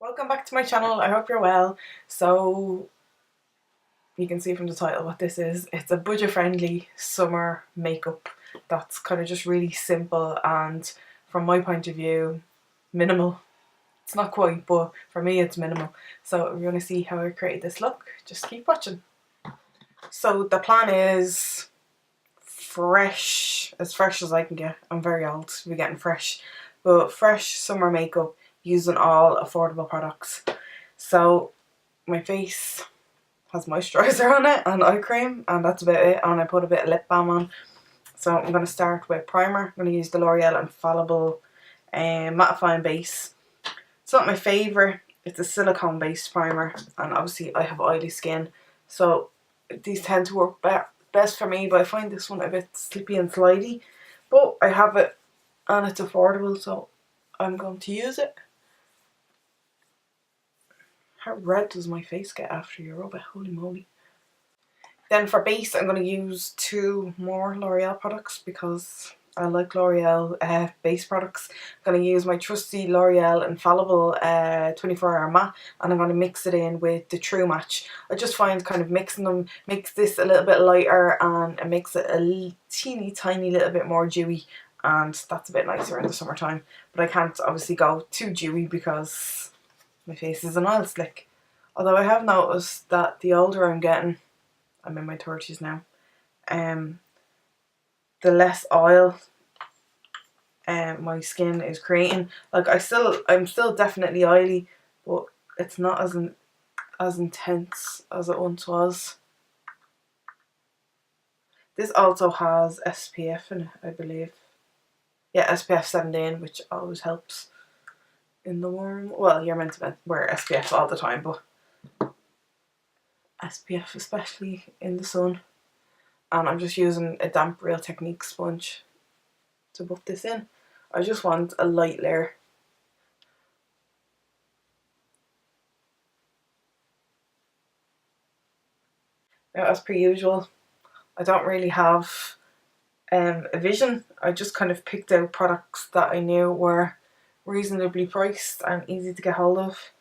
Welcome back to my channel. I hope you're well. So you can see from the title what this is. It's a budget friendly summer makeup that's kind of just really simple and, from my point of view, minimal. It's not quite, but for me it's minimal. So if you want to see how I created this look, just keep watching. So the plan is fresh as I can get. I'm very old to be getting fresh, but fresh summer makeup using all affordable products. So my face has moisturiser on it and eye cream, and that's about it, and I put a bit of lip balm on. So I'm going to start with primer. I'm going to use the L'Oreal Infallible mattifying base. It's not my favourite, it's a silicone based primer, and obviously I have oily skin, so these tend to work best for me, but I find this one a bit slippy and slidey. But I have it and it's affordable, so I'm going to use it. How red does my face get after you rub it? Holy moly. Then for base, I'm going to use two more L'Oreal products because I like L'Oreal base products. I'm going to use my trusty L'Oreal Infallible 24-hour matte, and I'm going to mix it in with the True Match. I just find kind of mixing them makes this a little bit lighter, and it makes it a teeny tiny little bit more dewy, and that's a bit nicer in the summertime. But I can't obviously go too dewy because my face is an oil slick. Although I have noticed that the older I'm getting, I'm in my 30s now, the less oil my skin is creating. Like I'm still definitely oily, but it's not as intense as it once was. This also has SPF in it, I believe. Yeah, SPF 17, which always helps in the warm. Well, you're meant to wear SPF all the time, but SPF especially in the sun. And I'm just using a damp Real Technique sponge to buff this in. I just want a light layer. Now, as per usual, I don't really have a vision. I just kind of picked out products that I knew were reasonably priced and easy to get hold of,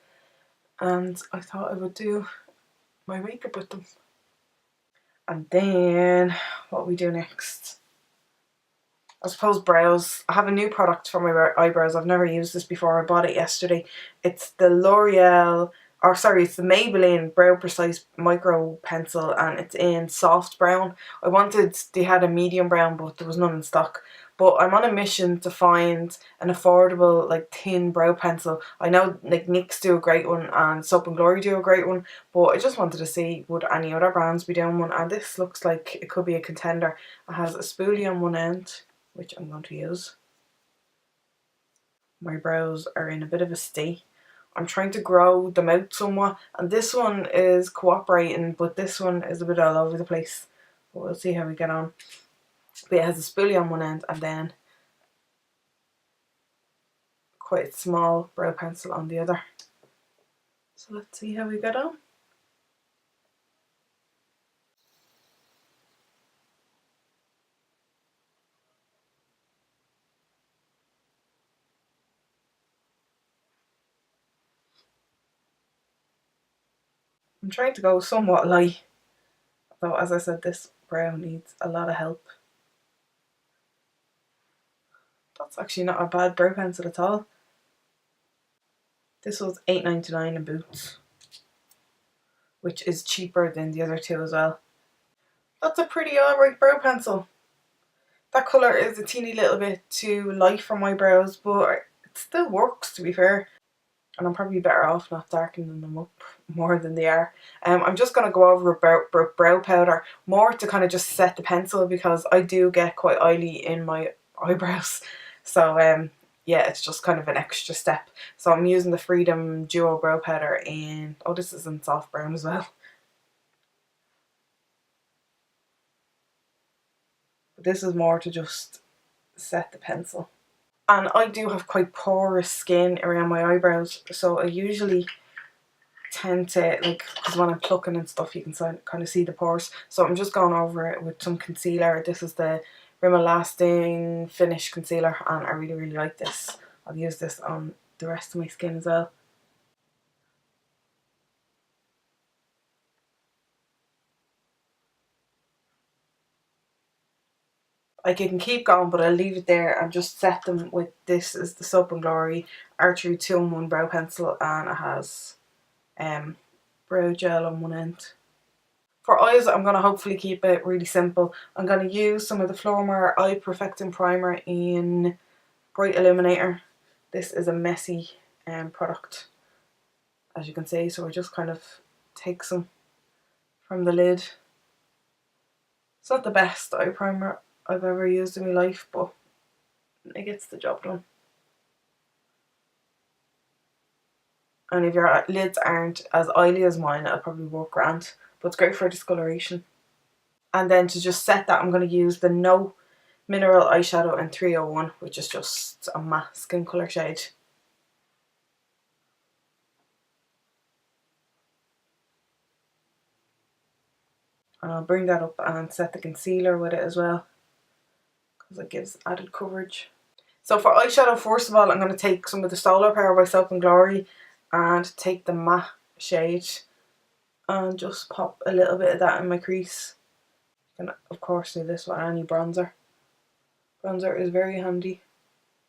and I thought I would do my makeup with them. And then what we do next, I suppose brows. I have a new product for my eyebrows. I've never used this before. I bought it yesterday. It's the it's the Maybelline Brow Precise Micro Pencil, and it's in soft brown. They had a medium brown, but there was none in stock. But I'm on a mission to find an affordable, like, thin brow pencil. I know, like, NYX do a great one and Soap and Glory do a great one, but I just wanted to see would any other brands be doing one, and this looks like it could be a contender. It has a spoolie on one end, which I'm going to use. My brows are in a bit of a state. I'm trying to grow them out somewhat, and this one is cooperating, but this one is a bit all over the place. But we'll see how we get on. But it has a spoolie on one end and then quite a small brow pencil on the other. So let's see how we get on. I'm trying to go somewhat light, though as I said, this brow needs a lot of help. That's actually not a bad brow pencil at all. This was $8.99 in Boots, which is cheaper than the other two as well. That's a pretty alright brow pencil. That colour is a teeny little bit too light for my brows, but it still works, to be fair. And I'm probably better off not darkening them up more than they are. I'm just going to go over brow powder more to kind of just set the pencil, because I do get quite oily in my eyebrows. So yeah, it's just kind of an extra step. So I'm using the Freedom Duo Brow Powder in, oh, this is in soft brown as well. But this is more to just set the pencil. And I do have quite porous skin around my eyebrows, so I usually tend to, like, because when I'm plucking and stuff you can kind of see the pores. So I'm just going over it with some concealer. This is the Rimmel Lasting Finish Concealer, and I really like this. I'll use this on the rest of my skin as well. Like you can keep going, but I'll leave it there and just set them with, this is the Soap and Glory Archery 2-in-1 brow pencil, and it has brow gel on one end. For eyes, I'm going to hopefully keep it really simple. I'm going to use some of the Flormar Eye Perfecting Primer in Bright Illuminator. This is a messy product, as you can see, so I just kind of take some from the lid. It's not the best eye primer I've ever used in my life, but it gets the job done. And if your lids aren't as oily as mine, it'll probably work grand, but it's great for discoloration. And then to just set that, I'm going to use the No Mineral eyeshadow in 301, which is just a matte skin colour shade. And I'll bring that up and set the concealer with it as well, because it gives added coverage. So for eyeshadow, first of all, I'm going to take some of the Solar Power by Soap and Glory and take the matte shade and just pop a little bit of that in my crease. You can of course do this with any bronzer. Bronzer is very handy.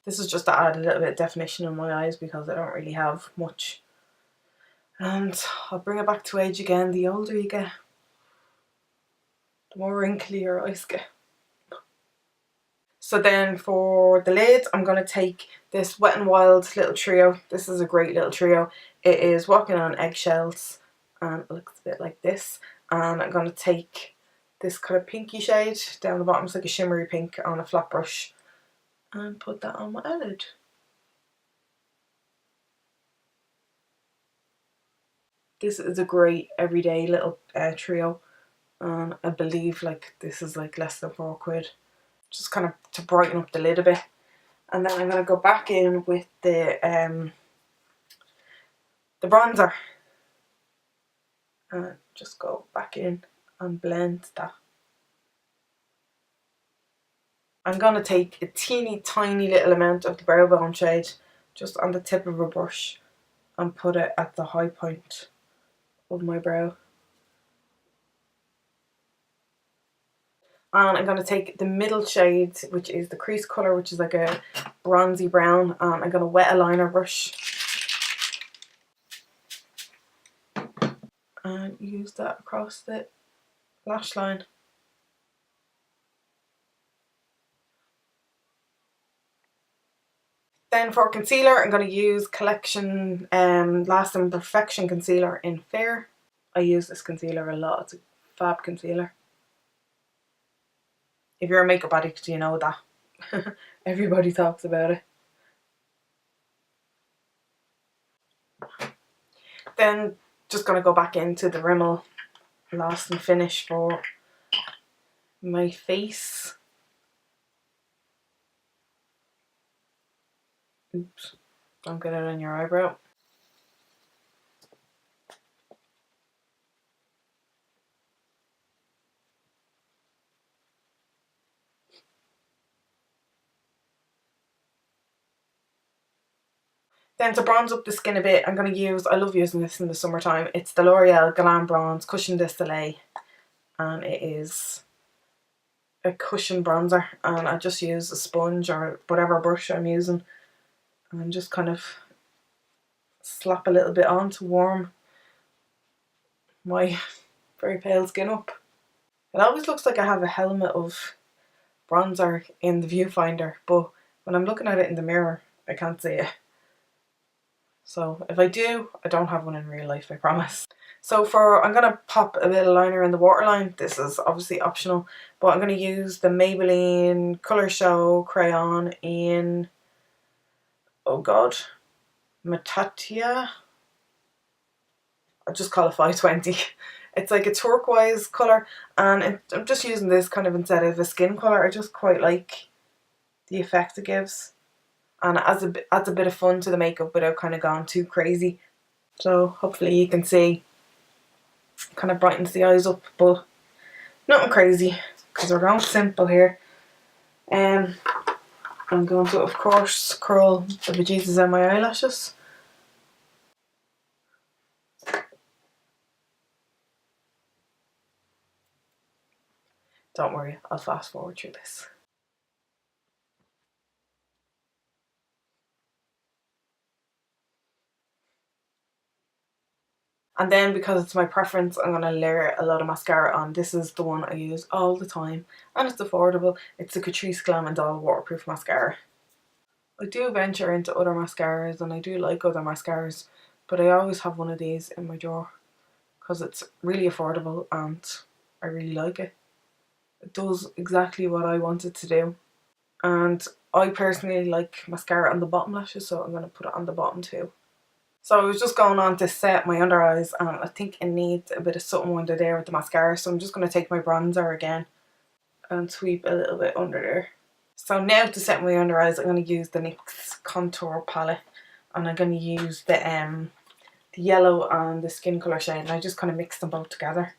This is just to add a little bit of definition in my eyes because I don't really have much. And I'll bring it back to age again. The older you get, the more wrinkly your eyes get. So then for the lids, I'm going to take this Wet n Wild little trio. This is a great little trio. It is Walking on Eggshells and it looks a bit like this. And I'm going to take this kind of pinky shade down the bottom. It's like a shimmery pink on a flat brush and put that on my eyelid. This is a great everyday little trio, and I believe like this is like less than £4. Just kind of to brighten up the lid a bit. And then I'm going to go back in with the bronzer and just go back in and blend that. I'm going to take a teeny tiny little amount of the brow bone shade just on the tip of a brush and put it at the high point of my brow. And I'm going to take the middle shade, which is the crease colour, which is like a bronzy brown, and I'm going to wet a liner brush and use that across the lash line. Then for concealer, I'm going to use Collection Lasting Perfection Concealer in Fair. I use this concealer a lot. It's a fab concealer. If you're a makeup addict, you know that. Everybody talks about it. Then just going to go back into the Rimmel Last and Finish for my face. Oops, don't get it on your eyebrow. Then to bronze up the skin a bit, I'm going to use, I love using this in the summertime, it's the L'Oreal Glam Bronze Cushion de Soleil, and it is a cushion bronzer, and I just use a sponge or whatever brush I'm using and just kind of slap a little bit on to warm my very pale skin up. It always looks like I have a helmet of bronzer in the viewfinder, but when I'm looking at it in the mirror I can't see it. So if I do, I don't have one in real life, I promise. So I'm going to pop a bit of liner in the waterline. This is obviously optional, but I'm going to use the Maybelline Colour Show crayon in, oh god, Matatia. I'll just call it 520. It's like a turquoise colour, and I'm just using this kind of instead of a skin colour. I just quite like the effect it gives, and it adds a bit of fun to the makeup without kind of going too crazy. So hopefully you can see, kind of brightens the eyes up, but nothing crazy because we're going simple here. I'm going to of course curl the bejesus out of my eyelashes. Don't worry, I'll fast forward through this. And then because it's my preference, I'm going to layer a lot of mascara on. This is the one I use all the time and it's affordable. It's the Catrice Glam and Doll Waterproof Mascara. I do venture into other mascaras and I do like other mascaras, but I always have one of these in my drawer because it's really affordable and I really like it. It does exactly what I want it to do. And I personally like mascara on the bottom lashes, so I'm going to put it on the bottom too. So I was just going on to set my under eyes and I think it needs a bit of something under there with the mascara, so I'm just going to take my bronzer again and sweep a little bit under there. So now to set my under eyes, I'm going to use the NYX contour palette and I'm going to use the yellow and the skin colour shade, and I just kind of mix them both together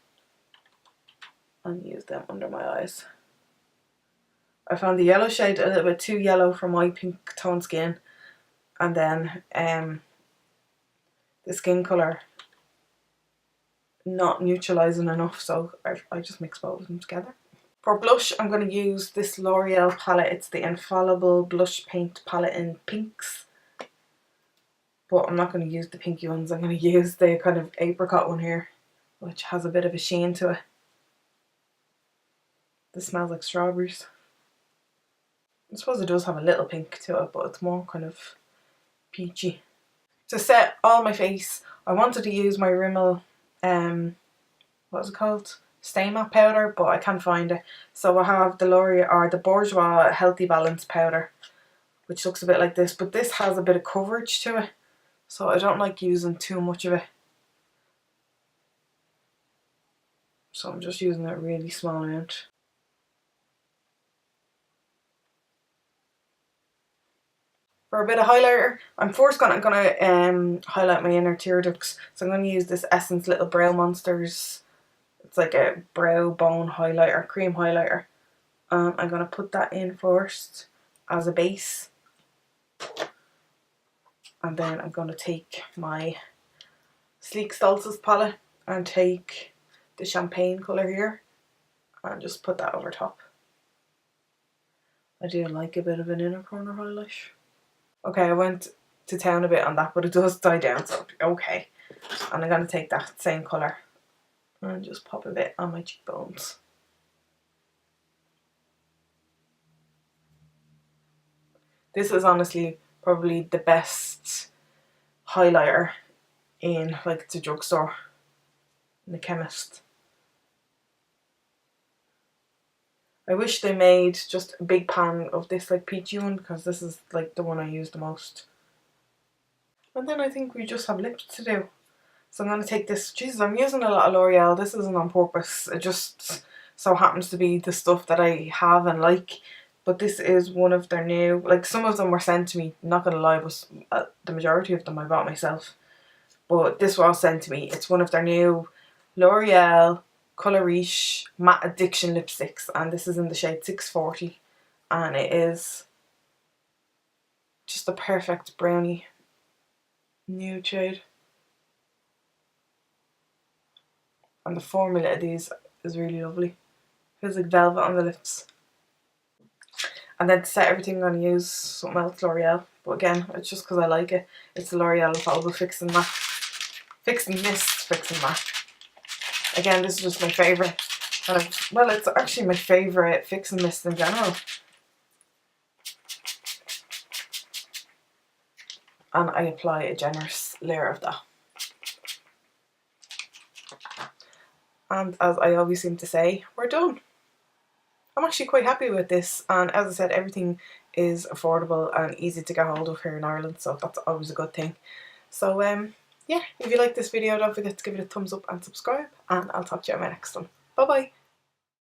and use them under my eyes. I found the yellow shade a little bit too yellow for my pink tone skin, and then the skin colour not neutralising enough, so I just mix both of them together. For blush, I'm going to use this L'Oreal palette. It's the Infallible Blush Paint palette in pinks. But I'm not going to use the pinky ones. I'm going to use the kind of apricot one here, which has a bit of a sheen to it. This smells like strawberries. I suppose it does have a little pink to it, but it's more kind of peachy. To set all my face, I wanted to use my Rimmel, what is it called? Stay Matte powder, but I can't find it. So I have the L'Oreal or the Bourjois Healthy Balance powder, which looks a bit like this, but this has a bit of coverage to it, so I don't like using too much of it. So I'm just using a really small amount. For a bit of highlighter, I'm first gonna highlight my inner tear ducts. So I'm gonna use this Essence Little Brow Monsters. It's like a brow bone highlighter, cream highlighter. I'm going to put that in first as a base. And then I'm going to take my Sleek Stolz's palette and take the champagne colour here and just put that over top. I do like a bit of an inner corner highlight. Okay, I went to town a bit on that, but it does die down, so okay. And I'm going to take that same colour and just pop a bit on my cheekbones. This is honestly probably the best highlighter in like the drugstore, in the chemist. I wish they made just a big pan of this like peachy one, because this is like the one I use the most. And then I think we just have lips to do. So I'm going to take this, Jesus, I'm using a lot of L'Oreal. This isn't on purpose, it just so happens to be the stuff that I have and like. But this is one of their new, like some of them were sent to me, not going to lie, but the majority of them I bought myself. But this was sent to me. It's one of their new L'Oreal Colour Riche Matte Addiction lipsticks, and this is in the shade 640, and it is just the perfect brownie nude shade. And the formula of these is really lovely. Feels like velvet on the lips. And then to set everything, I'm going to use something else L'Oreal. But again, it's just because I like it. It's the L'Oreal Infallible Fixing Matte. Fixing Matte. Again, this is just my favourite. Well, it's actually my favourite fixing mist in general. And I apply a generous layer of that. And as I always seem to say, we're done. I'm actually quite happy with this, and as I said, everything is affordable and easy to get hold of here in Ireland, so that's always a good thing. So yeah, if you like this video, don't forget to give it a thumbs up and subscribe, and I'll talk to you on my next one. Bye bye.